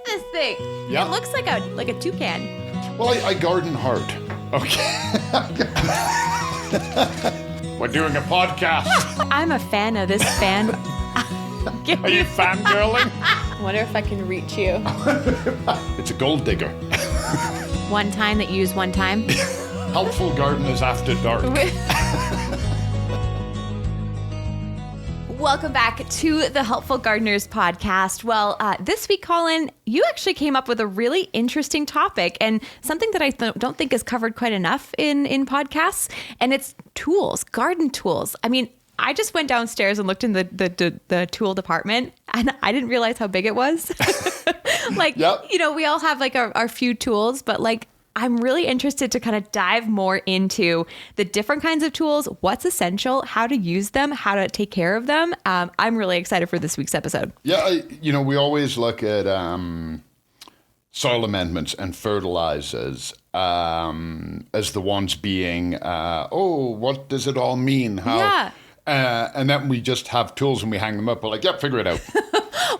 this thing. Yeah. It looks like a toucan. Well, I garden hard. Okay. We're doing a podcast. I'm a fan of this fan. Are you fangirling? I wonder if I can reach you. It's a gold digger. One time that you use one time. Helpful gardeners after dark. Welcome back to the Helpful Gardeners podcast. Well, this week, Colin, you actually came up with a really interesting topic and something that I don't think is covered quite enough in podcasts, and it's tools, garden tools. I mean, I just went downstairs and looked in the tool department, and I didn't realize how big it was. Yep. You know, we all have like our few tools, but like, I'm really interested to kind of dive more into the different kinds of tools, what's essential, how to use them, how to take care of them. I'm really excited for this week's episode. Yeah, we always look at soil amendments and fertilizers as the ones being, what does it all mean? How? Yeah. And then we just have tools and we hang them up. We're like, yep, figure it out.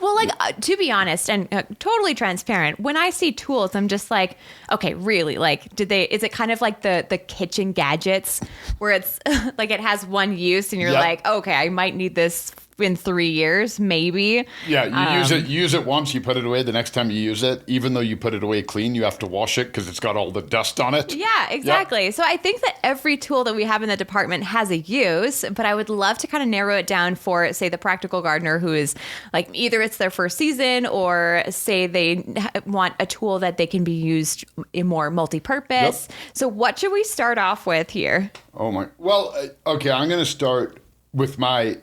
Well, to be honest and totally transparent, when I see tools, I'm just like, okay, really? Like, is it kind of like the kitchen gadgets where it's like it has one use and you're like, okay, I might need this in 3 years, maybe. Yeah, you use it once, you put it away. The next time you use it, even though you put it away clean, you have to wash it because it's got all the dust on it. Yeah, exactly. Yep. So I think that every tool that we have in the department has a use, but I would love to kind of narrow it down for, say, the practical gardener who is like, either it's their first season or say they want a tool that they can be used in more multi-purpose. Yep. So what should we start off with here? Oh my, well, okay, I'm going to start with my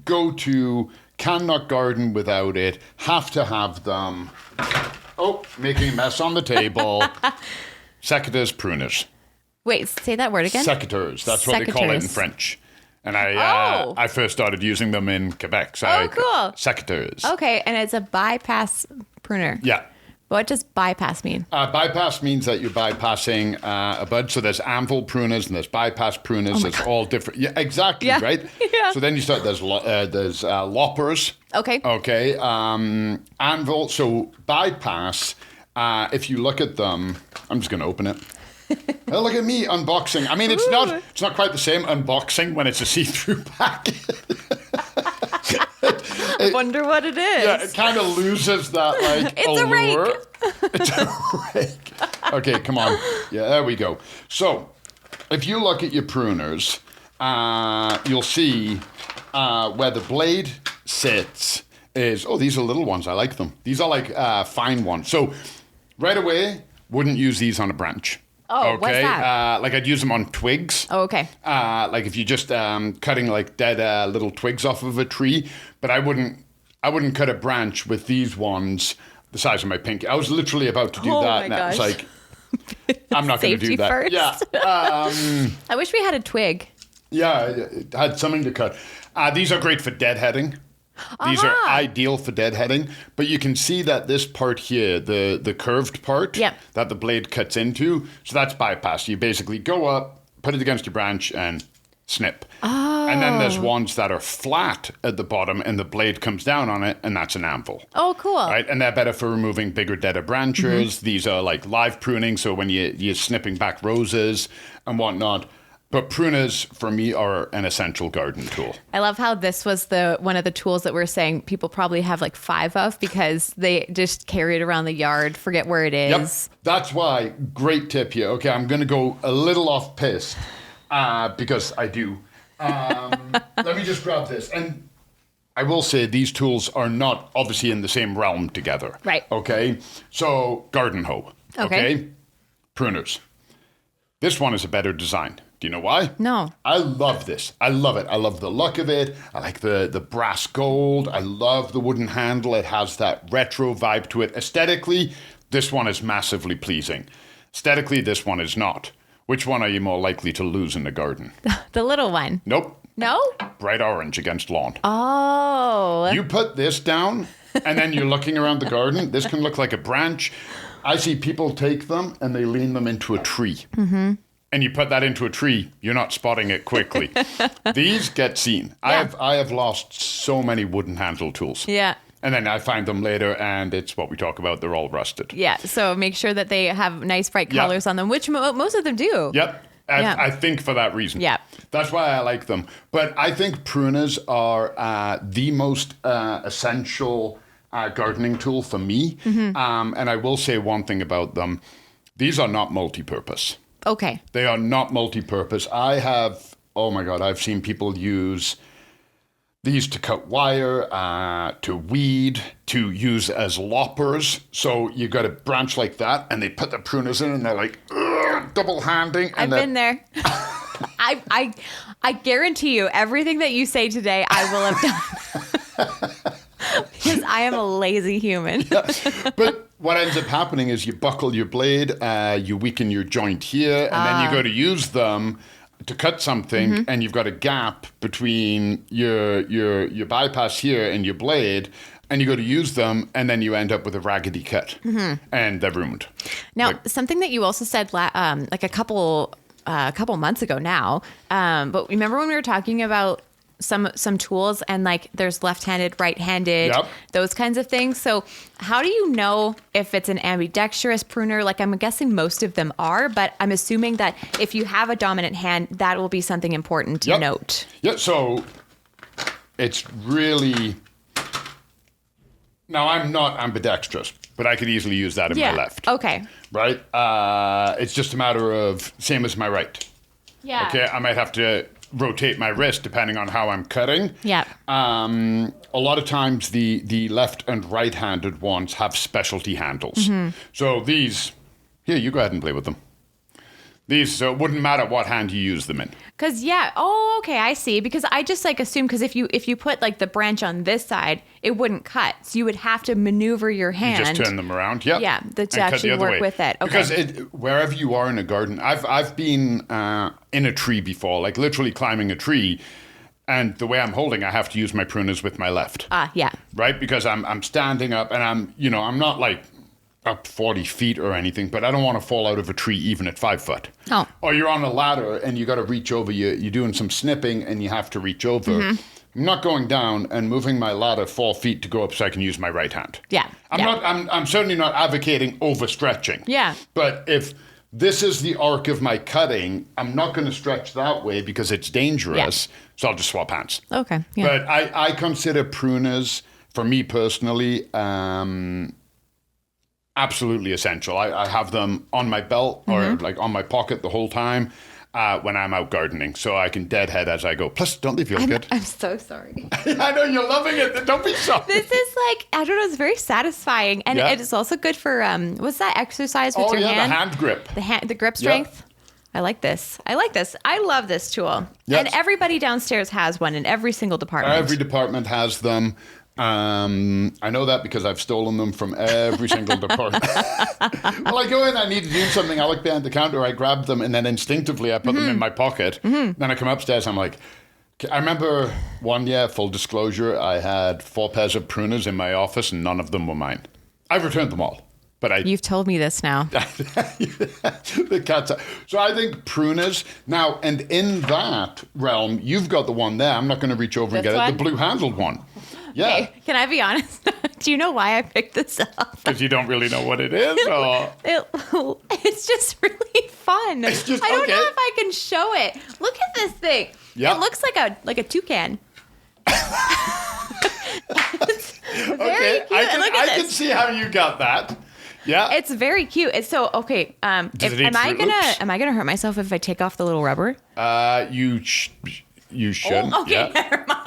go-to, cannot garden without it, have to have them. Oh, making a mess on the table. Secateurs, pruners. Wait, say that word again. Secateurs, that's what they call it in French. And I first started using them in Quebec. So cool. Secateurs. Okay, and it's a bypass pruner. Yeah. What does bypass mean? Bypass means that you're bypassing a bud. So there's anvil pruners and there's bypass pruners. It's all different. Yeah, exactly, right? Yeah. So then you start, there's loppers. Okay. Okay. Anvil. So bypass, if you look at them, I'm just going to open it. Oh, look at me unboxing. I mean, it's not quite the same unboxing when it's a see-through packet. I wonder what it is. Yeah, it kind of loses that, like, it's allure. A rake. It's a rake. Okay, come on. Yeah, there we go. So, if you look at your pruners, you'll see where the blade sits is, these are little ones. I like them. These are like fine ones. So, right away, wouldn't use these on a branch. Oh, okay. What's that? Like I'd use them on twigs. Oh, okay. Like if you're just cutting like dead little twigs off of a tree, but I wouldn't cut a branch with these ones the size of my pinky. I was literally about to do that, and I was like, I'm not going to do that. First. Yeah. I wish we had a twig. Yeah, it had something to cut. These are great for deadheading. These are ideal for deadheading, but you can see that this part here, the curved part that the blade cuts into, so that's bypass. You basically go up, put it against your branch, and snip. Oh. And then there's ones that are flat at the bottom, and the blade comes down on it, and that's an anvil. Oh, cool. Right, and they're better for removing bigger, deader branches. Mm-hmm. These are like live pruning, so when you're snipping back roses and whatnot. But pruners, for me, are an essential garden tool. I love how this was one of the tools that we're saying people probably have like 5 of because they just carry it around the yard, forget where it is. Yep. That's why, great tip here. Okay, I'm going to go a little off piste because I do. Let me just grab this. And I will say these tools are not obviously in the same realm together. Right. Okay, so garden hoe. Okay. Pruners. This one is a better design. Do you know why? No. I love this. I love it. I love the look of it. I like the brass gold. I love the wooden handle. It has that retro vibe to it. Aesthetically, this one is massively pleasing. Aesthetically, this one is not. Which one are you more likely to lose in the garden? The little one. Nope. No? Bright orange against lawn. Oh. You put this down, and then you're looking around the garden. This can look like a branch. I see people take them, and they lean them into a tree. Mm-hmm. And you put that into a tree, you're not spotting it quickly. These get seen. Yeah. I have lost so many wooden handle tools. Yeah. And then I find them later, and it's what we talk about. They're all rusted. Yeah. So make sure that they have nice bright colors on them, which most of them do. Yep. I think for that reason. Yeah. That's why I like them. But I think pruners are the most essential gardening tool for me. And I will say one thing about them. These are not multi-purpose. Okay. They are not multi-purpose. I've seen people use these to cut wire, to weed, to use as loppers. So you got a branch like that, and they put the pruners in, and they're like double handing. I've been there. I guarantee you, everything that you say today, I will have done. Because I am a lazy human. But what ends up happening is you buckle your blade, you weaken your joint here, and then you go to use them to cut something, and you've got a gap between your bypass here and your blade, and you go to use them, and then you end up with a raggedy cut, and they're ruined. Now, something that you also said like a couple months ago now, but remember when we were talking about some tools and like there's left-handed, right-handed, those kinds of things. So how do you know if it's an ambidextrous pruner? Like I'm guessing most of them are, but I'm assuming that if you have a dominant hand, that will be something important to note. Yeah, so it's really... Now, I'm not ambidextrous, but I could easily use that in my left. Okay. Right? It's just a matter of same as my right. Yeah. Okay, I might have to rotate my wrist depending on how I'm cutting. Yeah. A lot of times the left and right-handed ones have specialty handles. So these, here, you go ahead and play with them. These, so it wouldn't matter what hand you use them in. Because, okay, I see. Because I just like assume, because if you put like the branch on this side, it wouldn't cut. So you would have to maneuver your hand. You just turn them around, yeah. To actually work with it. Okay. Because wherever you are in a garden, I've been in a tree before, like literally climbing a tree, and the way I'm holding, I have to use my pruners with my left. Yeah. Right? Because I'm standing up, and I'm not like up 40 feet or anything, but I don't want to fall out of a tree even at 5 foot. Oh. Or you're on a ladder and you got to reach over. You're doing some snipping and you have to reach over. I'm not going down and moving my ladder 4 feet to go up so I can use my right hand. Yeah. I'm certainly not advocating overstretching. Yeah. But if this is the arc of my cutting, I'm not going to stretch that way because it's dangerous. So I'll just swap hands. Okay. Yeah. But I consider pruners, for me personally, absolutely essential. I have them on my belt or like on my pocket the whole time when I'm out gardening, so I can deadhead as I go. Plus, don't they feel good? I'm so sorry. I know you're loving it. Don't be sorry. This is like, I don't know, it's very satisfying. And it's also good for, what's that exercise with your hand? The hand grip. The grip strength. I like this. I love this tool. Yes. And everybody downstairs has one in every single department. Every department has them. I know that because I've stolen them from every single department. Well, I go in, I need to do something, I look behind the counter, I grab them, and then instinctively I put them in my pocket. Then I come upstairs, I'm like, I remember one year, full disclosure, I had 4 pairs of pruners in my office and none of them were mine. I've returned them all. But You've told me this now. The cat's eye. So I think pruners, now, and in that realm, you've got the one there. I'm not going to reach over and get it. The blue-handled one. Yeah. Okay, can I be honest? Do you know why I picked this up? Because you don't really know what it is? Or? It's just really fun. I don't know if I can show it. Look at this thing. Yeah. It looks like a toucan. It's very cute. I can see how you got that. Yeah. It's very cute. It's so okay. Am I gonna hurt myself if I take off the little rubber? You shouldn't. Oh, okay, never mind.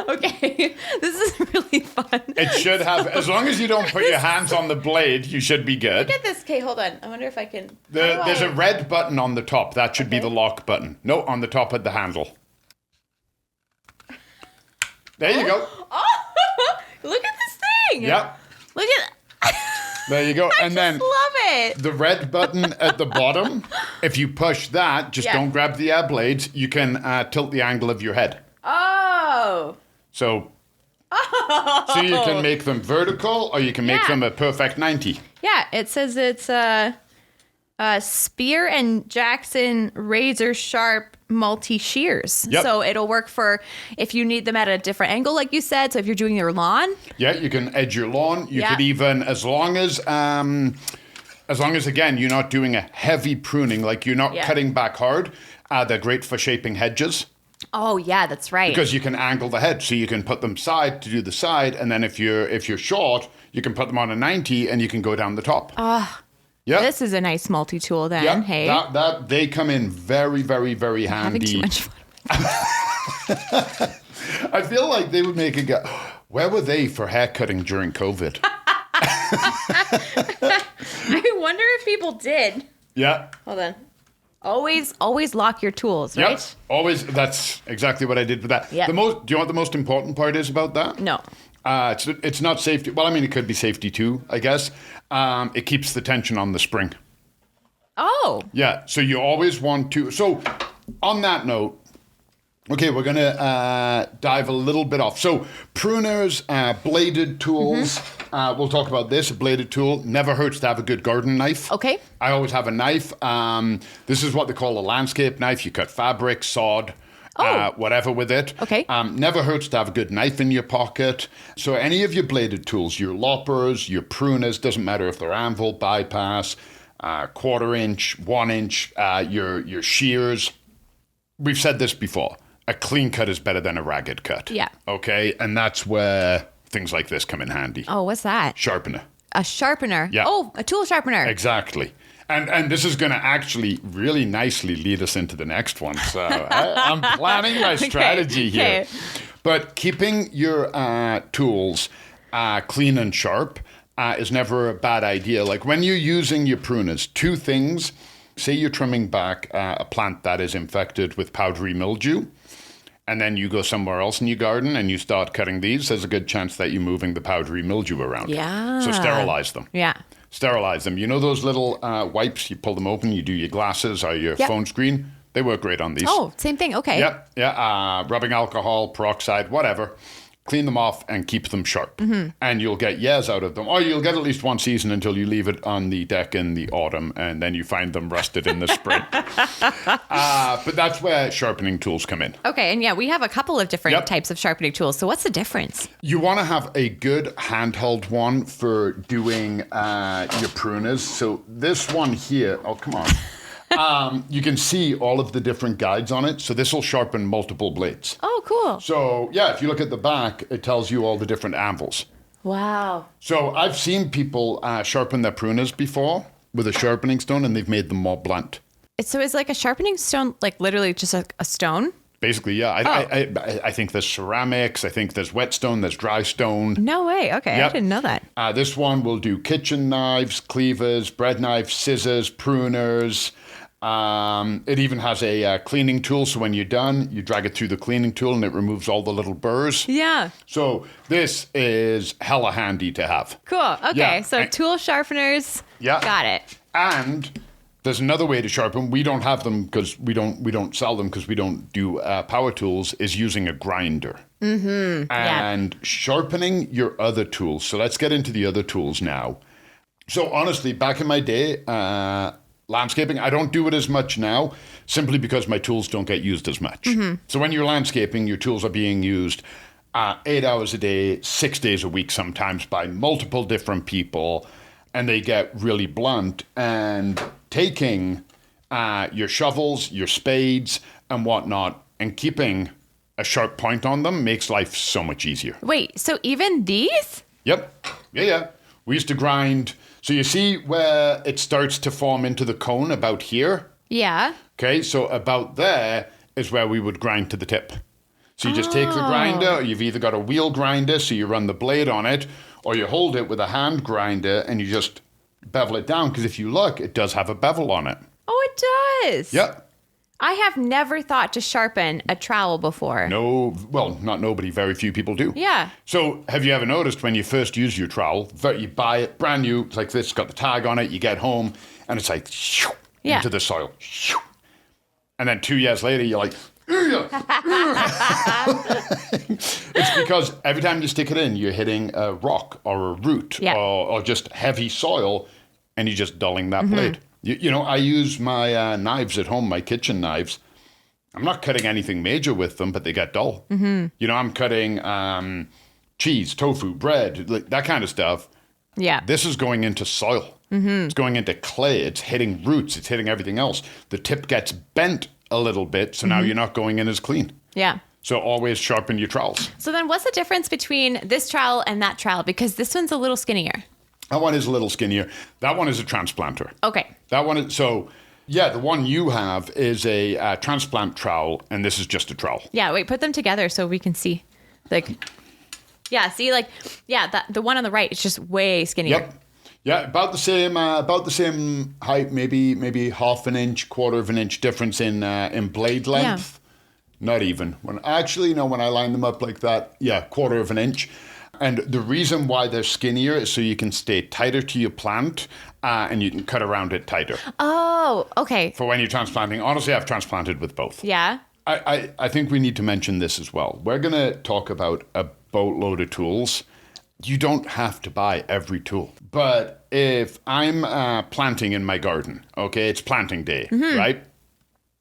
Okay, this is really fun. It should have, as long as you don't put your hands on the blade, you should be good. Look at this. Okay, hold on. I wonder if I can. There's a red button on the top. That should be the lock button. No, on the top of the handle. There you go. Oh, look at this thing. Yep. Look at. There you go. I love it. The red button at the bottom, if you push that, just don't grab the air blades, you can tilt the angle of your head. Oh. So you can make them vertical or you can make them a perfect 90. Yeah, it says it's Spear and Jackson razor sharp multi-shears. Yep. So it'll work for if you need them at a different angle, like you said. So if you're doing your lawn. Yeah, you can edge your lawn. You could even, as long as again, you're not doing a heavy pruning, like you're not cutting back hard, they're great for shaping hedges. Oh, yeah, that's right. Because you can angle the hedge, so you can put them side to do the side, and then if you're short, you can put them on a 90 and you can go down the top. Yeah. This is a nice multi-tool then. Yeah, hey. That they come in very, very, very handy. Having too much fun. I feel like they would make a guy. Where were they for hair cutting during COVID? I wonder if people did. Yeah. Hold on. Always lock your tools, right? Yep. Always. That's exactly what I did with that. Yeah. Do you know what the most important part is about that? No. It's not safety. Well, I mean, it could be safety too, I guess. It keeps the tension on the spring. Oh. Yeah. So you always want to. So on that note, okay, we're going to dive a little bit off. So pruners, bladed tools. We'll talk about this. A bladed tool never hurts to have a good garden knife. Okay. I always have a knife. This is what they call a landscape knife. You cut fabric, sod, whatever with it. Okay. Never hurts to have a good knife in your pocket. So any of your bladed tools, your loppers, your pruners, doesn't matter if they're anvil, bypass, 1/4 inch, 1 inch, your shears. We've said this before. A clean cut is better than a ragged cut. Yeah. Okay? And that's where things like this come in handy. Oh, what's that? Sharpener. A sharpener. Yeah. Oh, a tool sharpener. Exactly. And this is going to actually really nicely lead us into the next one. So I'm planning my strategy here. Okay. But keeping your tools clean and sharp is never a bad idea. Like when you're using your pruners, two things. Say you're trimming back a plant that is infected with powdery mildew, and then you go somewhere else in your garden and you start cutting these, there's a good chance that you're moving the powdery mildew around. Yeah. So sterilize them. Yeah. Sterilize them. You know those little wipes, you pull them open, you do your glasses or your phone screen? They work great on these. Oh, same thing. Okay. Yep. Yeah. Rubbing alcohol, peroxide, whatever. Clean them off and keep them sharp. And you'll get years out of them. Or you'll get at least one season until you leave it on the deck in the autumn and then you find them rusted in the spring. But that's where sharpening tools come in. Okay. And yeah, we have a couple of different types of sharpening tools. So what's the difference? You want to have a good handheld one for doing your pruners. So this one here, oh, come on. You can see all of the different guides on it. So this will sharpen multiple blades. Oh, cool. So yeah, if you look at the back, it tells you all the different anvils. Wow. So I've seen people sharpen their pruners before with a sharpening stone and they've made them more blunt. So is like a sharpening stone, like literally just a stone? Basically, yeah. I think there's ceramics. I think there's whetstone. There's dry stone. No way. Okay. Yep. I didn't know that. This one will do kitchen knives, cleavers, bread knives, scissors, pruners. It even has a cleaning tool, so when you're done, you drag it through the cleaning tool and it removes all the little burrs. Yeah. So this is hella handy to have. Cool. Okay. Yeah. So tool sharpeners. Yeah. Got it. And there's another way to sharpen. We don't have them because we don't sell them because we don't do power tools. Is using a grinder. And sharpening your other tools. So let's get into the other tools now. So honestly, back in my day. Landscaping, I don't do it as much now simply because my tools don't get used as much. So when you're landscaping, your tools are being used 8 hours a day, 6 days a week sometimes by multiple different people, and they get really blunt. And taking your shovels, your spades, and whatnot, and keeping a sharp point on them makes life so much easier. Wait, so even these? Yep. Yeah. We used to grind. So you see where it starts to form into the cone about here? Yeah. Okay, so about there is where we would grind to the tip. So you just take the grinder, or you've either got a wheel grinder, so you run the blade on it, or you hold it with a hand grinder and you just bevel it down. Because if you look, it does have a bevel on it. Oh, it does. Yep. I have never thought to sharpen a trowel before. No, well, not nobody. Very few people do. Yeah. So have you ever noticed when you first use your trowel, you buy it brand new, it's like this, it's got the tag on it, you get home, and it's like into the soil. And then 2 years later, you're like, it's because every time you stick it in, you're hitting a rock or a root or just heavy soil, and you're just dulling that blade. You know, I use my knives at home, my kitchen knives. I'm not cutting anything major with them, but they get dull. You know, I'm cutting cheese, tofu, bread, like that kind of stuff. Yeah. This is going into soil. It's going into clay. It's hitting roots. It's hitting everything else. The tip gets bent a little bit, so now you're not going in as clean. Yeah. So always sharpen your trowels. So then what's the difference between this trowel and that trowel? Because this one's a little skinnier. That one is a little skinnier. That one is a transplanter. Okay. That one is, so yeah, the one you have is a transplant trowel, and this is just a trowel. Yeah, wait, put them together so we can see. Like, yeah, see, like, yeah, the one on the right is just way skinnier. Yep. Yeah, about the same height, maybe half an inch, quarter of an inch difference in blade length. Yeah. Not even. When I line them up like that, yeah, quarter of an inch. And the reason why they're skinnier is so you can stay tighter to your plant and you can cut around it tighter. Oh, okay. For when you're transplanting. Honestly, I've transplanted with both. Yeah. I think we need to mention this as well. We're going to talk about a boatload of tools. You don't have to buy every tool. But if I'm planting in my garden, okay, it's planting day, right?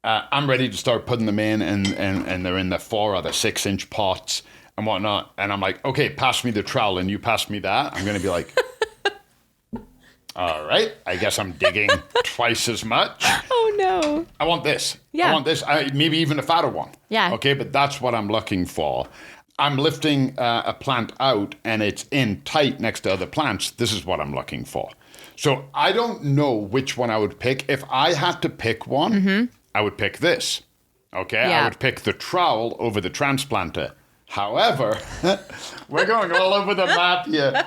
I'm ready to start putting them in and they're in the 4 or the 6 inch pots and whatnot. And I'm like, okay, pass me the trowel and you pass me that. I'm going to be like, all right, I guess I'm digging twice as much. Oh, no. I want this. Yeah. I want this. Maybe even a fatter one. Yeah. Okay, but that's what I'm looking for. I'm lifting a plant out and it's in tight next to other plants. This is what I'm looking for. So I don't know which one I would pick. If I had to pick one, I would pick this. Okay, yeah. I would pick the trowel over the transplanter. However, we're going all over the map here.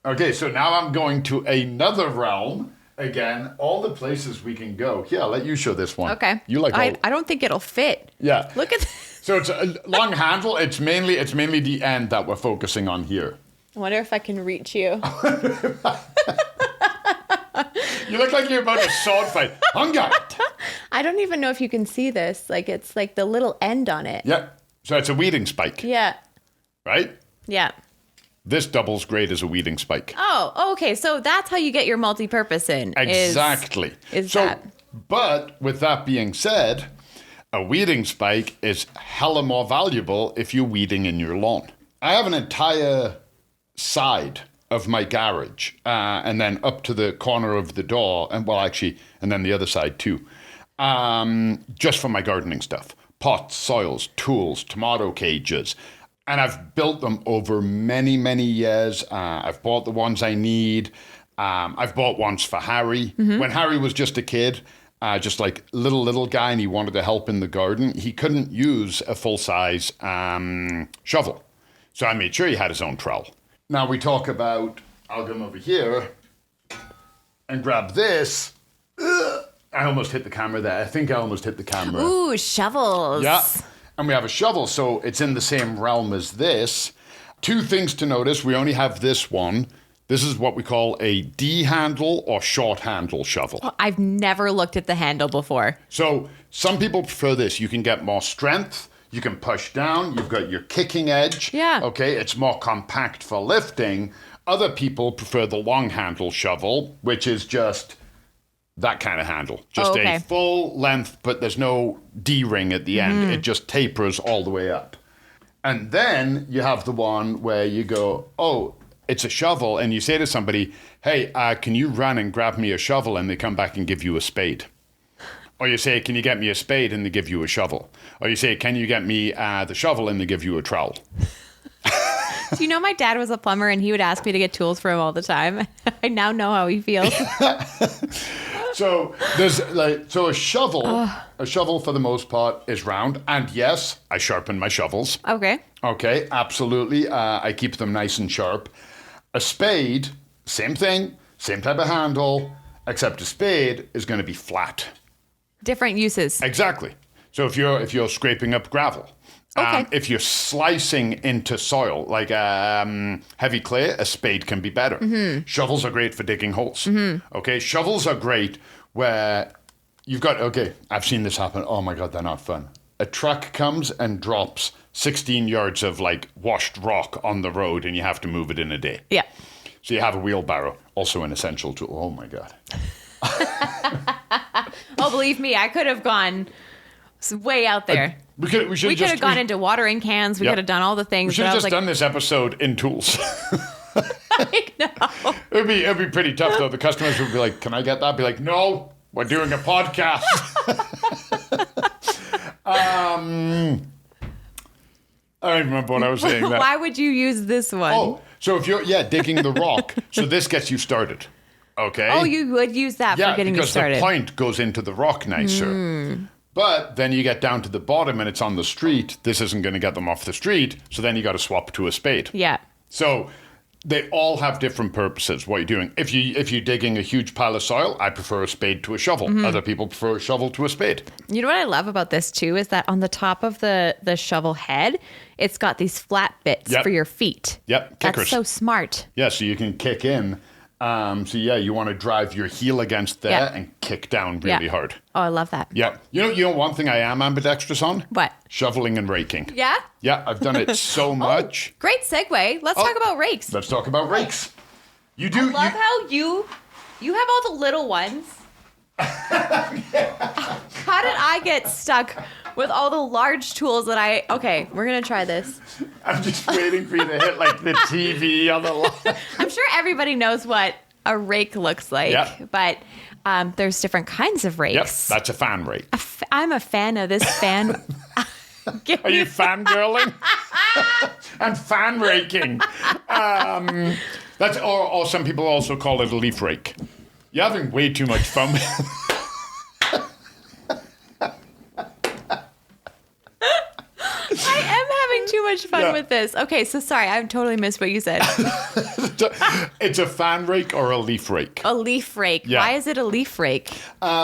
Okay, so now I'm going to another realm. Again, all the places we can go. Here, I'll let you show this one. Okay. You like I don't think it'll fit. Yeah. Look at this. So it's a long handle. It's mainly the end that we're focusing on here. I wonder if I can reach you. You look like you're about to sword fight. Hunger. I don't even know if you can see this. Like, it's like the little end on it. Yeah. So it's a weeding spike. Yeah. Right? Yeah. This doubles great as a weeding spike. Oh, okay. So that's how you get your multi-purpose in. Exactly. But with that being said, a weeding spike is hella more valuable if you're weeding in your lawn. I have an entire side of my garage and then up to the corner of the door and then the other side too, just for my gardening stuff. Pots, soils, tools, tomato cages. And I've built them over many, many years. I've bought the ones I need. I've bought ones for Harry. When Harry was just a kid, just like little guy, and he wanted to help in the garden, he couldn't use a full-size shovel. So I made sure he had his own trowel. Now we talk about, I'll come over here and grab this. I almost hit the camera there. I think I almost hit the camera. Ooh, shovels. Yeah. And we have a shovel, so it's in the same realm as this. 2 things to notice. We only have this one. This is what we call a D-handle or short handle shovel. Well, I've never looked at the handle before. So some people prefer this. You can get more strength. You can push down. You've got your kicking edge. Yeah. Okay, it's more compact for lifting. Other people prefer the long handle shovel, which is just that kind of handle. Just a full length, but there's no D-ring at the end. It just tapers all the way up. And then you have the one where you go, oh, it's a shovel. And you say to somebody, hey, can you run and grab me a shovel? And they come back and give you a spade. Or you say, can you get me a spade? And they give you a shovel. Or you say, can you get me the shovel? And they give you a trowel. Do you know my dad was a plumber and he would ask me to get tools for him all the time? I now know how he feels. So there's a shovel. A shovel for the most part is round, and yes, I sharpen my shovels. Okay, absolutely. I keep them nice and sharp. A spade, same thing, same type of handle, except a spade is going to be flat. Different uses. Exactly. So if you're scraping up gravel. If you're slicing into soil, like heavy clay, a spade can be better. Shovels are great for digging holes. Okay, shovels are great where you've got, I've seen this happen. Oh my God, they're not fun. A truck comes and drops 16 yards of like washed rock on the road and you have to move it in a day. Yeah. So you have a wheelbarrow, also an essential tool. Oh my God. believe me, I could have gone way out there. We could have gone into watering cans. We could have done all the things. We should have just done this episode in tools. I know. It'd be pretty tough, though. The customers would be like, can I get that? I'd be like, no, we're doing a podcast. I don't remember what I was saying. Why would you use this one? Oh, so if you're, digging the rock, so this gets you started. Okay? Oh, you would use that for getting you started. Yeah, because the point goes into the rock nicer. But then you get down to the bottom and it's on the street. This isn't going to get them off the street. So then you got to swap to a spade. Yeah. So they all have different purposes, what you're doing. If you're digging a huge pile of soil, I prefer a spade to a shovel. Other people prefer a shovel to a spade. You know what I love about this too is that on the top of the shovel head, it's got these flat bits for your feet. Yep, kickers. That's so smart. Yeah, so you can kick in. You want to drive your heel against there and kick down really hard. Oh, I love that. Yeah. You know one thing I am ambidextrous on? What? Shoveling and raking. Yeah? Yeah, I've done it so much. Great segue. Let's talk about rakes. Let's talk about rakes. You do. I love how you have all the little ones. How did I get stuck with all the large tools that okay, we're going to try this. I'm just waiting for you to hit like the TV on the line. I'm sure everybody knows what a rake looks like, but there's different kinds of rakes. Yep, that's a fan rake. I'm a fan of this fan. Are you fangirling? I'm fan raking. Or some people also call it a leaf rake. You're having way too much fun. I am having too much fun with this. Okay, so sorry, I totally missed what you said. It's a fan rake or a leaf rake. A leaf rake. Yeah. Why is it a leaf rake?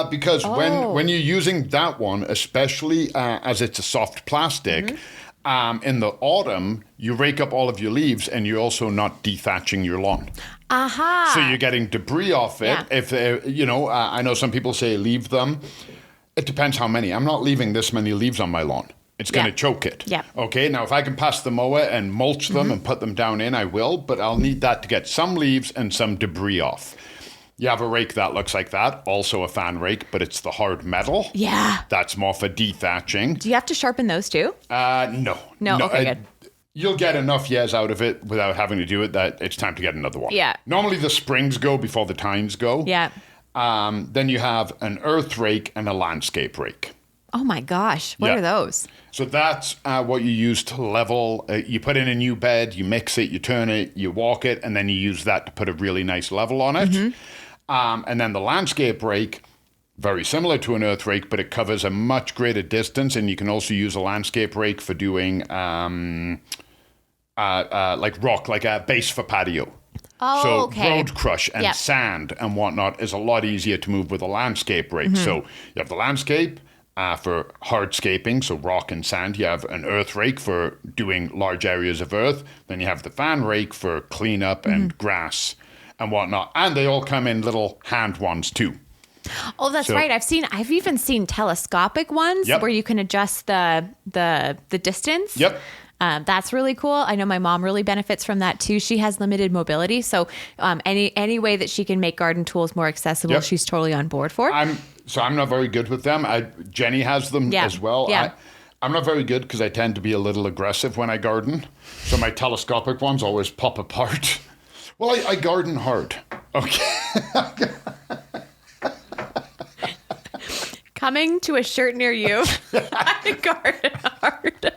Because when you're using that one, especially as it's a soft plastic, in the autumn, you rake up all of your leaves and you're also not dethatching your lawn. Aha. So you're getting debris off it. Yeah. If I know some people say leave them. It depends how many. I'm not leaving this many leaves on my lawn. It's going to choke it. Yeah. Okay, now if I can pass the mower and mulch them and put them down in, I will, but I'll need that to get some leaves and some debris off. You have a rake that looks like that, also a fan rake, but it's the hard metal. Yeah. That's more for dethatching. Do you have to sharpen those too? No. No, okay, good. You'll get enough years out of it without having to do it that it's time to get another one. Yeah. Normally the springs go before the tines go. Yeah. Then you have an earth rake and a landscape rake. Oh my gosh. What are those? So that's what you use to level. You put in a new bed, you mix it, you turn it, you walk it, and then you use that to put a really nice level on it. And then the landscape rake, very similar to an earth rake, but it covers a much greater distance. And you can also use a landscape rake for doing like rock, like a base for patio. Oh, so okay. road crush and sand and whatnot is a lot easier to move with a landscape rake. So you have the landscape for hardscaping, so rock and sand. You have an earth rake for doing large areas of earth. Then you have the fan rake for cleanup and grass and whatnot. And they all come in little hand ones too. Oh, that's right. I've even seen telescopic ones where you can adjust the distance. Yep. That's really cool. I know my mom really benefits from that too. She has limited mobility, so any way that she can make garden tools more accessible, she's totally on board for. I'm not very good with them. Jenny has them as well. Yeah. I'm not very good because I tend to be a little aggressive when I garden. So my telescopic ones always pop apart. Well, I garden hard. Okay. Coming to a shirt near you. I garden hard.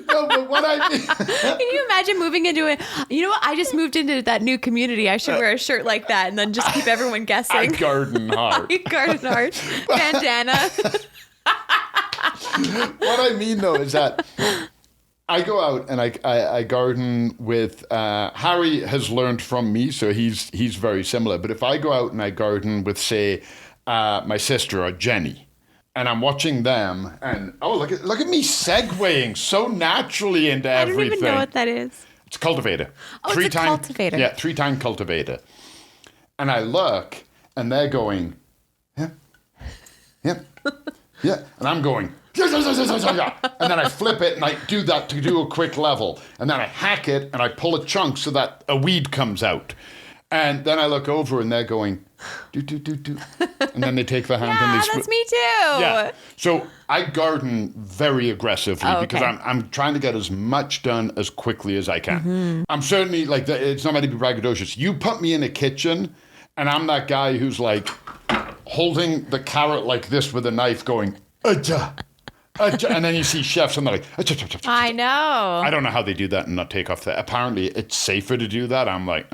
No, but what I mean... Can you imagine moving into it? You know what? I just moved into that new community. I should wear a shirt like that and then just keep everyone guessing. I garden hard. I garden hard. Bandana. What I mean, though, is that I go out and I garden with... Harry has learned from me, so he's very similar. But if I go out and I garden with, say, my sister or Jenny... And I'm watching them, and look at me segueing so naturally into everything. I don't even know what that is. It's a cultivator. Oh, it's a cultivator. Yeah, 3-time cultivator. And I look, and they're going, yeah, and I'm going, and then I flip it, and I do that to do a quick level, and then I hack it, and I pull a chunk so that a weed comes out. And then I look over and they're going, do, do, do, do. And then they take the hand and they that's me too. Yeah. So I garden very aggressively because I'm trying to get as much done as quickly as I can. Mm-hmm. I'm certainly like, it's not meant to be braggadocious. You put me in a kitchen and I'm that guy who's like holding the carrot like this with a knife going, Aja. And then you see chefs and they're like, I know. I don't know how they do that and not take off that. Apparently it's safer to do that. I'm like,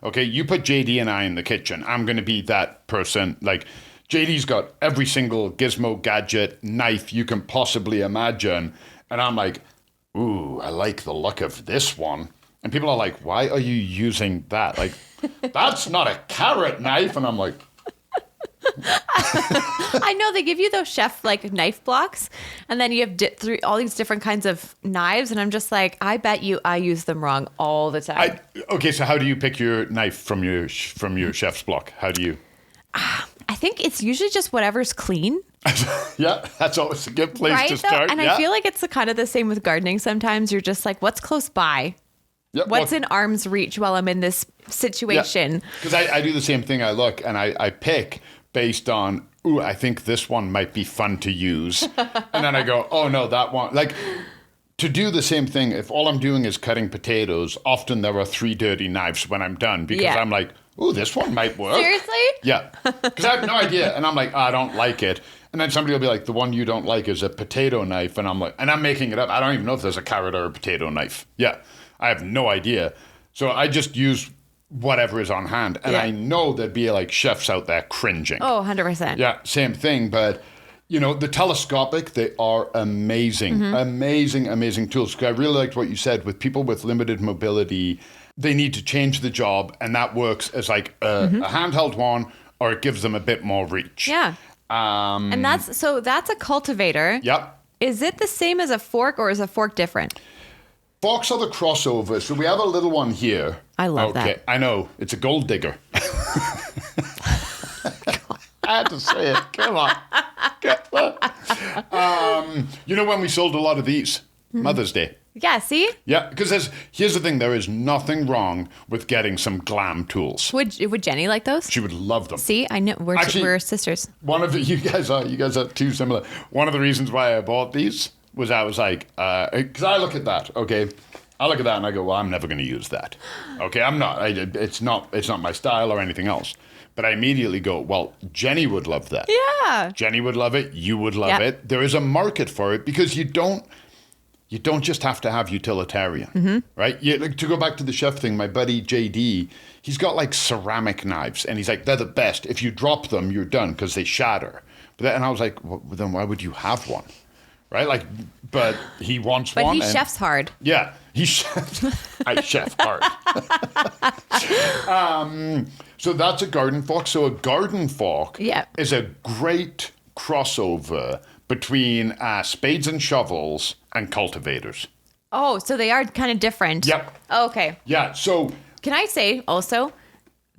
Okay, you put JD and I in the kitchen. I'm going to be that person. Like, JD's got every single gizmo, gadget, knife you can possibly imagine. And I'm like, ooh, I like the look of this one. And people are like, why are you using that? Like, that's not a carrot knife. And I'm like... I know they give you those chef like knife blocks, and then you have all these different kinds of knives, and I'm just like, I bet you I use them wrong all the time. Okay, so how do you pick your knife from your chef's block? How do you? I think it's usually just whatever's clean. Yeah, that's always a good place to start. And I feel like it's kind of the same with gardening. Sometimes you're just like, what's close by? Yep, what's in arm's reach while I'm in this situation? Because I do the same thing. I look and I pick based on, ooh, I think this one might be fun to use. And then I go, oh no, that one. Like, to do the same thing, if all I'm doing is cutting potatoes, often there are 3 dirty knives when I'm done because I'm like, ooh, this one might work. Seriously? Yeah. Because I have no idea. And I'm like, I don't like it. And then somebody will be like, the one you don't like is a potato knife. And I'm like, and I'm making it up. I don't even know if there's a carrot or a potato knife. Yeah. I have no idea. So I just use whatever is on hand. And I know there'd be like chefs out there cringing. Oh, 100%. Yeah, same thing. But, you know, the telescopic, they are amazing, amazing tools. Because I really liked what you said with people with limited mobility, they need to change the job. And that works as like a handheld one, or it gives them a bit more reach. Yeah. And that's a cultivator. Yep. Is it the same as a fork, or is a fork different? Forks are the crossover. So we have a little one here. I love that. I know. It's a gold digger. I had to say it. Come on. You know when we sold a lot of these? Mother's Day. Yeah, see? Yeah, because here's the thing. There is nothing wrong with getting some glam tools. Would Jenny like those? She would love them. See? I know. We're sisters. You guys are too similar. One of the reasons why I bought these was I was like, because I look at that, okay? I look at that and I go, well, I'm never going to use that. Okay, I'm not. It's not my style or anything else. But I immediately go, well, Jenny would love that. Yeah. Jenny would love it. You would love it. There is a market for it because you don't just have to have utilitarian, right? To go back to the chef thing, my buddy JD, he's got like ceramic knives and he's like, they're the best. If you drop them, you're done because they shatter. And I was like, well, then why would you have one? Right? Like, but he wants one. But he chefs hard. Yeah. I chef hard. So that's a garden fork. So a garden fork is a great crossover between spades and shovels and cultivators. Oh, so they are kind of different. Yep. Oh, okay. Yeah. So can I say also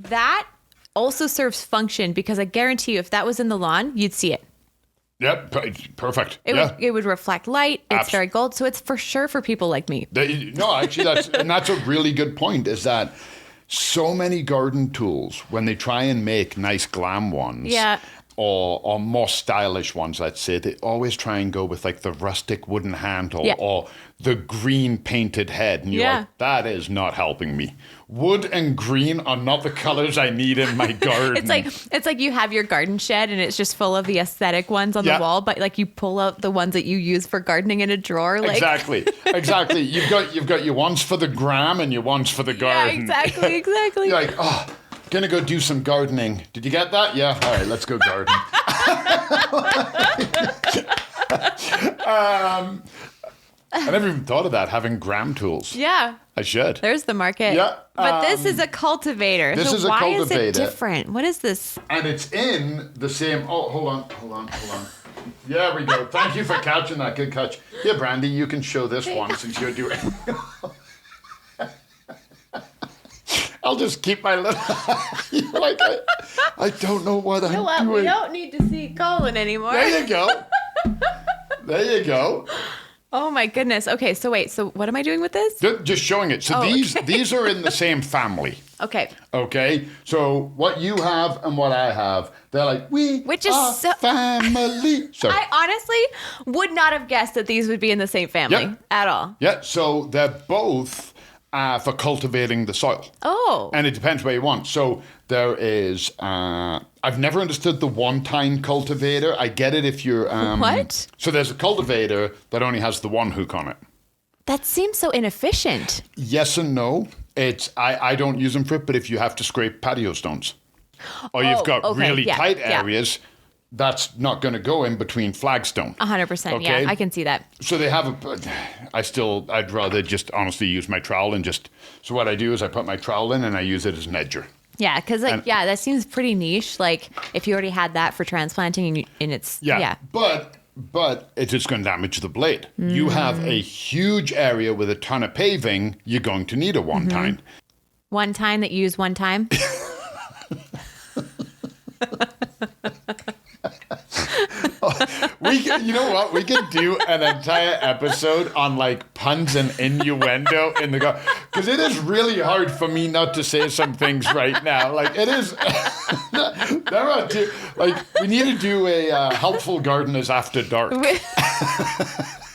that also serves function, because I guarantee you if that was in the lawn, you'd see it. Yep, perfect. It would reflect light. It's very gold. So it's for sure for people like me. No, actually, that's a really good point, is that so many garden tools, when they try and make nice glam ones or more stylish ones, let's say, they always try and go with like the rustic wooden handle or the green painted head. And you're like, that is not helping me. Wood and green are not the colors I need in my garden. It's like you have your garden shed and it's just full of the aesthetic ones on the wall, but like you pull out the ones that you use for gardening in a drawer. Like. Exactly. You've got your ones for the gram and your ones for the garden. Yeah, exactly. You're like, gonna go do some gardening. Did you get that? Yeah. All right, let's go garden. I never even thought of that, having gram tools. Yeah. I should. There's the market. Yeah. But this is a cultivator. So why is it different? What is this? And it's in the same... Oh, hold on. There we go. Thank you for catching that. Good catch. Yeah, Brandy, you can show this one since you're doing... I'll just keep my little... I don't know what I'm doing. We don't need to see Colin anymore. There you go. Oh my goodness. Okay, so wait. So what am I doing with this? Just showing it. So these are in the same family. Okay. Okay, so what you have and what I have, they're like, Which is family. So, I honestly would not have guessed that these would be in the same family at all. Yeah, so they're both for cultivating the soil. Oh. And it depends where you want. So there is, I've never understood the one-tine cultivator. I get it if you're... What? So there's a cultivator that only has the one hook on it. That seems so inefficient. Yes and no. I don't use them for it, but if you have to scrape patio stones or you've got really tight areas, that's not going to go in between flagstone. 100%, yeah, I can see that. So they have I'd rather just honestly use my trowel and so what I do is I put my trowel in and I use it as an edger. Yeah, because that seems pretty niche. Like if you already had that for transplanting and it's, But it's just going to damage the blade. You have a huge area with a ton of paving, you're going to need a one-tine. One-tine that you use one time? You know what? We could do an entire episode on like puns and innuendo in the because it is really hard for me not to say some things right now. Like it is. There are like we need to do a helpful gardeners after dark. They're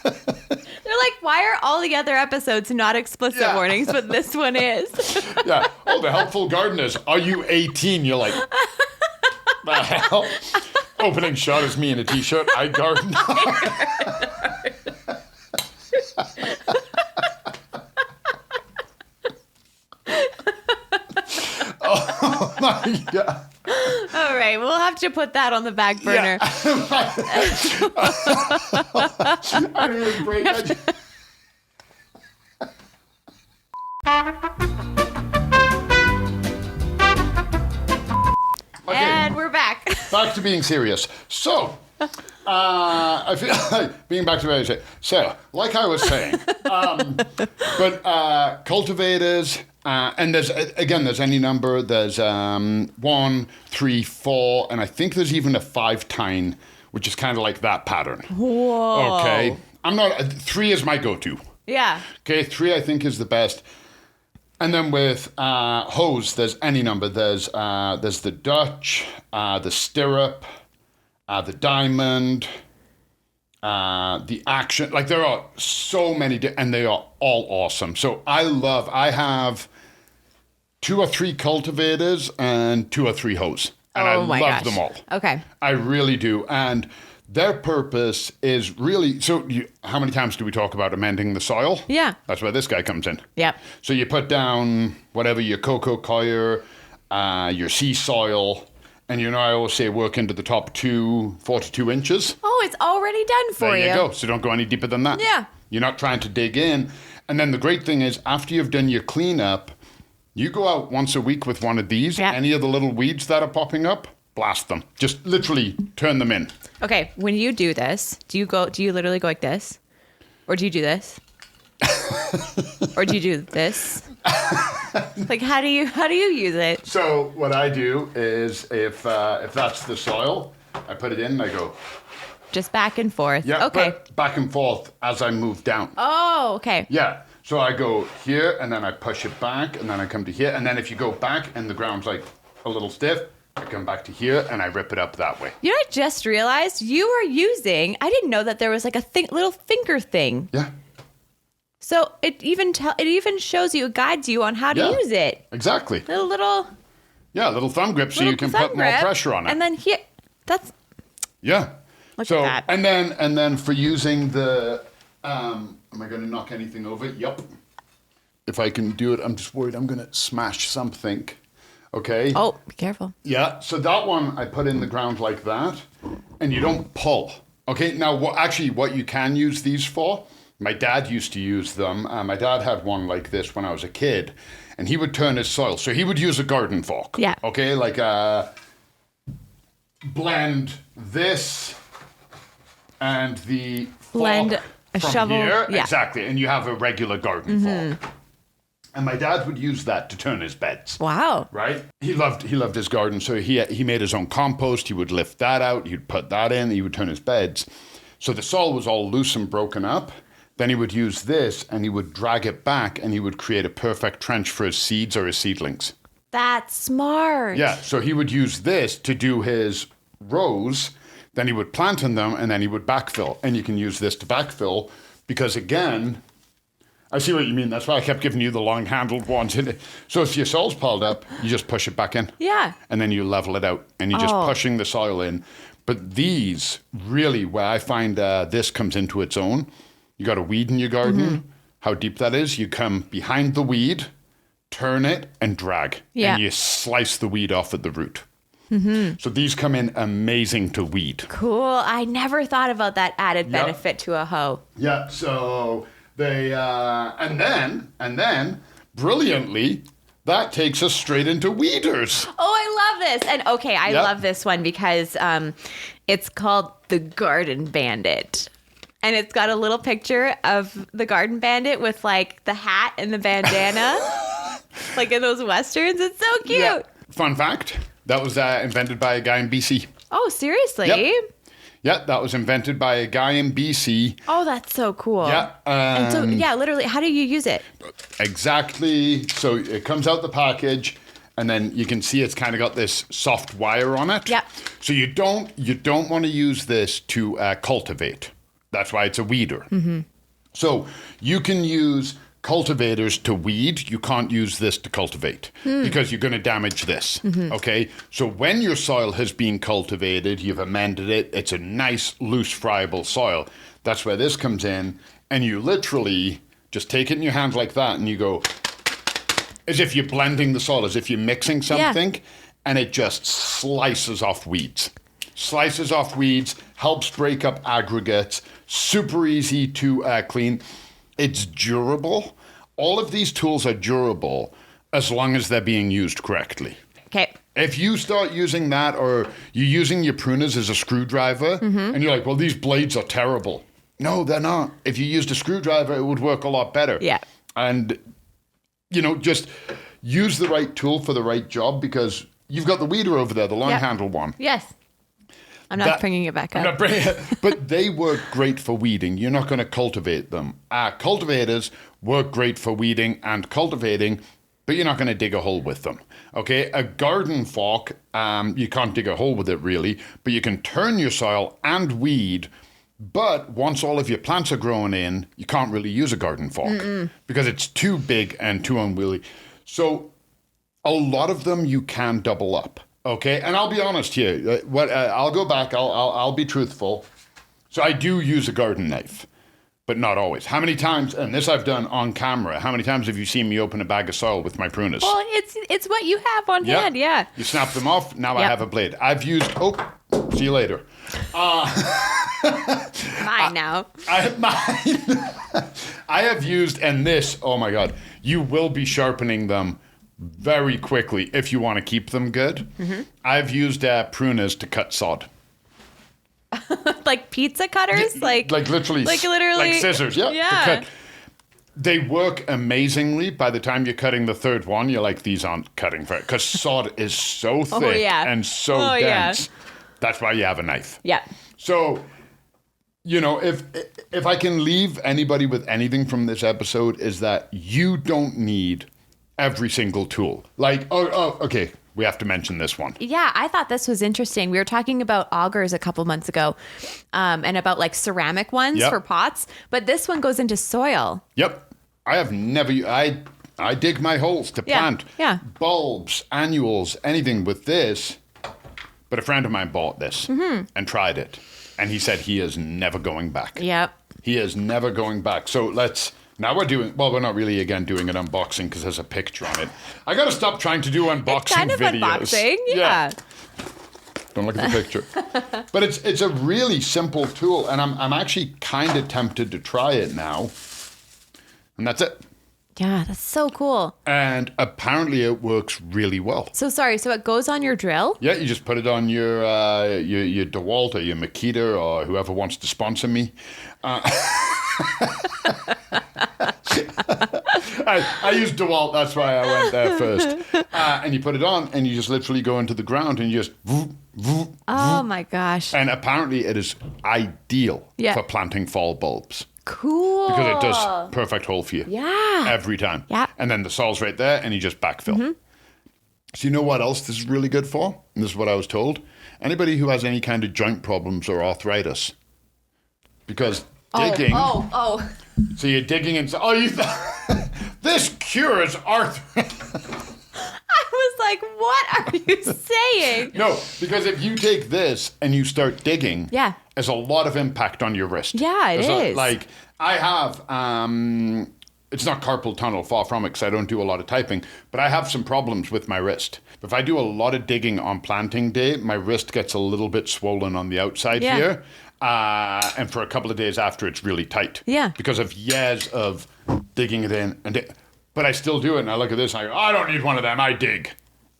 like, why are all the other episodes not explicit warnings, but this one is? Yeah. Oh, the helpful gardeners. Are you 18? You're like, the hell? Opening shot is me in a t-shirt. I garden hard. Oh my God. All right, we'll have to put that on the back burner. Yeah. I didn't break that. And we're back. Back to being serious. So, I feel like being back to what I said. So, like I was saying, cultivators, and there's any number. There's 1, 3, 4, and I think there's even a 5-tine, which is kind of like that pattern. Whoa. Okay. 3 is my go-to. Yeah. Okay, 3 I think is the best. And then with hose, there's any number. There's the Dutch, the Stirrup, the Diamond, the Action. Like there are so many, and they are all awesome. So I have 2 or 3 cultivators and 2 or 3 hose. And I love them all. Okay. I really do. And their purpose is really, how many times do we talk about amending the soil? Yeah. That's where this guy comes in. Yep. So you put down whatever, your cocoa coir, your sea soil, and I always say work into the top 4 to 2 inches. Oh, it's already done for you. There you go. So don't go any deeper than that. Yeah. You're not trying to dig in. And then the great thing is after you've done your cleanup, you go out once a week with one of these. Yeah. Any of the little weeds that are popping up, blast them. Just literally turn them in. Okay, when you do this, do you literally go like this? Or do you do this? Or do you do this? Like how do you use it? So what I do is if that's the soil, I put it in and I go just back and forth. Yeah, okay. But back and forth as I move down. Oh, okay. Yeah. So I go here and then I push it back and then I come to here and then if you go back and the ground's like a little stiff, I come back to here and I rip it up that way. You know, I just realized you are using, I didn't know that there was like a little finger thing. Yeah. So it even shows you, it guides you on how to use it. Exactly. Little thumb grip so you can put more pressure on it. And then here, Yeah. Look at that. And then for using the, am I going to knock anything over? Yep. If I can do it, I'm just worried I'm going to smash something. Okay. Oh, be careful. Yeah. So that one I put in the ground like that, and you don't pull. Okay. Now, what you can use these for? My dad used to use them. My dad had one like this when I was a kid, and he would turn his soil. So he would use a garden fork. Yeah. Okay. Like blend this and the fork a from shovel. Here. Yeah. Exactly. And you have a regular garden fork. And my dad would use that to turn his beds. Wow. Right? He loved his garden, so he made his own compost. He would lift that out. He'd put that in. He would turn his beds. So the soil was all loose and broken up. Then he would use this, and he would drag it back, and he would create a perfect trench for his seeds or his seedlings. That's smart. Yeah, so he would use this to do his rows, then he would plant in them, and then he would backfill. And you can use this to backfill because, again, I see what you mean. That's why I kept giving you the long-handled ones. So if your soil's piled up, you just push it back in. Yeah. And then you level it out, and you're just pushing the soil in. But these, really, where I find this comes into its own, you got a weed in your garden, how deep that is, you come behind the weed, turn it, and drag. Yeah. And you slice the weed off at the root. So these come in amazing to weed. Cool. I never thought about that added benefit to a hoe. Yeah, so they, and then, brilliantly, that takes us straight into weeders. Oh, I love this. And okay, I love this one because it's called the Garden Bandit. And it's got a little picture of the Garden Bandit with like the hat and the bandana. Like in those Westerns. It's so cute. Yeah. Fun fact, that was invented by a guy in BC. Oh, seriously? Yep. Yeah, that was invented by a guy in BC. Oh, that's so cool. Yeah. And so, literally, how do you use it? Exactly. So it comes out the package, and then you can see it's kind of got this soft wire on it. Yep. So you don't want to use this to cultivate. That's why it's a weeder. So you can use cultivators to weed. You can't use this to cultivate because you're going to damage this. Okay. So when your soil has been cultivated, you've amended it, it's a nice, loose, friable soil. That's where this comes in. And you literally just take it in your hands like that and you go, as if you're blending the soil, as if you're mixing something, and it just slices off weeds. Slices off weeds, helps break up aggregates, super easy to clean. It's durable. All of these tools are durable as long as they're being used correctly. Okay. If you start using that or you're using your pruners as a screwdriver and you're like, well, these blades are terrible. No, they're not. If you used a screwdriver, it would work a lot better. Yeah. And, just use the right tool for the right job because you've got the weeder over there, the long-handled one. Yes. I'm not bringing it back up. I'm not bringing it, but they work great for weeding. You're not going to cultivate them. Cultivators work great for weeding and cultivating, but you're not going to dig a hole with them. Okay, a garden fork, you can't dig a hole with it really, but you can turn your soil and weed. But once all of your plants are growing in, you can't really use a garden fork because it's too big and too unwieldy. So a lot of them you can double up. Okay, and I'll be honest here. I'll go back. I'll be truthful. So I do use a garden knife, but not always. How many times? And this I've done on camera. How many times have you seen me open a bag of soil with my pruners? Well, it's what you have on hand. Yeah. You snap them off. Now I have a blade. I've used. Oh, see you later. Mine now. I have used, and this. Oh my God, you will be sharpening them very quickly if you want to keep them good. I've used pruners to cut sod. Like pizza cutters? Like literally. Like scissors, yeah. To cut. They work amazingly. By the time you're cutting the third one, you're like, these aren't cutting for it. Because sod is so thick and so dense. That's why you have a knife. Yeah. So, if I can leave anybody with anything from this episode is that you don't need every single tool. Like, okay, we have to mention this one. Yeah, I thought this was interesting. We were talking about augers a couple months ago and about like ceramic ones for pots, but this one goes into soil. Yep. I have never, I dig my holes to plant bulbs, annuals, anything with this. But a friend of mine bought this and tried it. And he said he is never going back. Yep. He is never going back. So now we're doing, well, we're not really, again, doing an unboxing because there's a picture on it. I got to stop trying to do unboxing videos. It's kind of unboxing, yeah. Don't look at the picture. But it's a really simple tool, and I'm actually kind of tempted to try it now. And that's it. Yeah, that's so cool. And apparently it works really well. So it goes on your drill? Yeah, you just put it on your DeWalt or your Makita or whoever wants to sponsor me. I use DeWalt, that's why I went there first. And you put it on and you just literally go into the ground and you just Oh my gosh. And apparently it is ideal for planting fall bulbs. Cool. Because it does perfect hole for you. Yeah. Every time. Yeah. And then the soil's right there and you just backfill. So you know what else this is really good for? And this is what I was told. Anybody who has any kind of joint problems or arthritis. Because digging... So you're digging and... this cures arthritis. I was like, what are you saying? No, because if you take this and you start digging, there's a lot of impact on your wrist. Yeah, it is. Like, I have, it's not carpal tunnel, far from it, because I don't do a lot of typing, but I have some problems with my wrist. If I do a lot of digging on planting day, my wrist gets a little bit swollen on the outside here. And for a couple of days after, it's really tight. Yeah. Because of years of digging it in. But I still do it, and I look at this, and I go, I don't need one of them, I dig.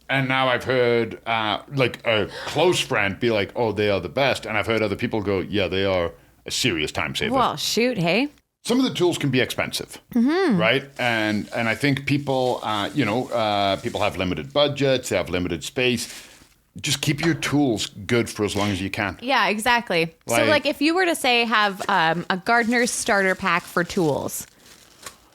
And now I've heard, like, a close friend be like, oh, they are the best. And I've heard other people go, yeah, they are a serious time saver. Well, shoot, hey? Some of the tools can be expensive, right? And I think people, people have limited budgets, they have limited space. Just keep your tools good for as long as you can. Yeah, exactly. So, like, if you were to say have a gardener's starter pack for tools,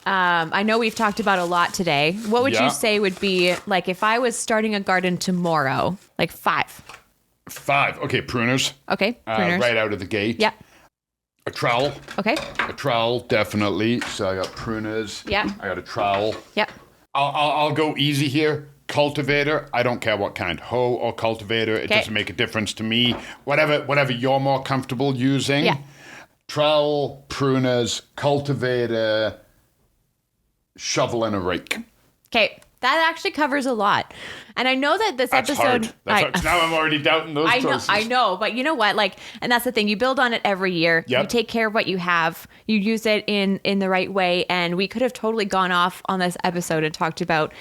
I know we've talked about a lot today. What would you say would be, like, if I was starting a garden tomorrow, like 5? 5. Okay, pruners. Okay, pruners. Right out of the gate. Yep. A trowel. Okay. A trowel, definitely. So I got pruners. Yeah. I got a trowel. Yep. I'll go easy here. Cultivator, I don't care what kind. Hoe or cultivator, it doesn't make a difference to me. Whatever you're more comfortable using. Yeah. Trowel, pruners, cultivator, shovel, and a rake. Okay. That actually covers a lot. And I know that this episode... That's hard. Now I'm already doubting those choices. I know. But you know what? Like, and that's the thing. You build on it every year. Yep. You take care of what you have. You use it in the right way. And we could have totally gone off on this episode and talked about...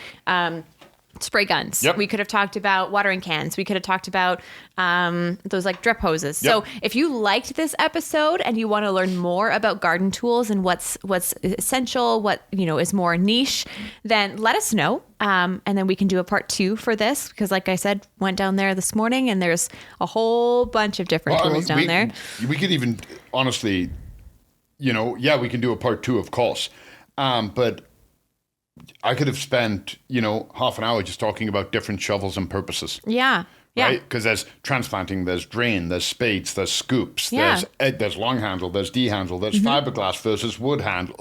spray guns. Yep. We could have talked about watering cans. We could have talked about those like drip hoses. Yep. So if you liked this episode and you want to learn more about garden tools and what's essential, what is more niche, then let us know. And then we can do a part 2 for this because, like I said, went down there this morning and there's a whole bunch of different tools down there. We could even honestly, we can do a part 2, of course, but. I could have spent, half an hour just talking about different shovels and purposes. Yeah. Yeah. Right? Because there's transplanting, there's drain, there's spades, there's scoops, there's long handle, there's D handle, there's fiberglass versus wood handle.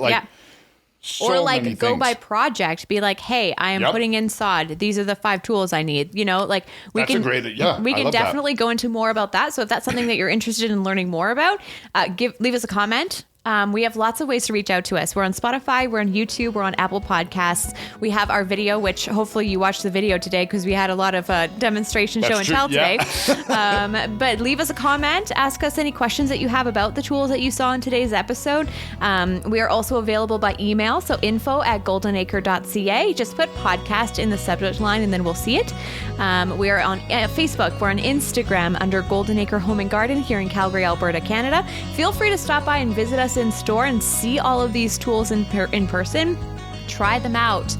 Or like go by project, be like, hey, I am putting in sod. These are the 5 tools I need. We can definitely go into more about that. So if that's something that you're interested in learning more about, leave us a comment. We have lots of ways to reach out to us. We're on Spotify, we're on YouTube, we're on Apple Podcasts. We have our video, which hopefully you watched the video today because we had a lot of demonstration show and tell today. But leave us a comment. Ask us any questions that you have about the tools that you saw in today's episode. We are also available by email. So info@goldenacre.ca. Just put podcast in the subject line and then we'll see it. We are on Facebook. We're on Instagram under Golden Acre Home and Garden here in Calgary, Alberta, Canada. Feel free to stop by and visit us in store and see all of these tools in person. Try them out.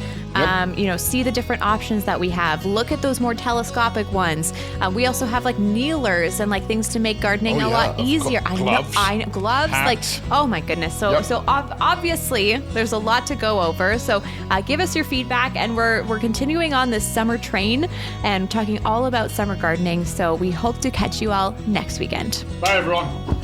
See the different options that we have. Look at those more telescopic ones. We also have like kneelers and like things to make gardening a lot easier. Gloves. I know gloves. Hats. Oh my goodness. So obviously there's a lot to go over. So give us your feedback, and we're continuing on this summer train and talking all about summer gardening. So we hope to catch you all next weekend. Bye everyone.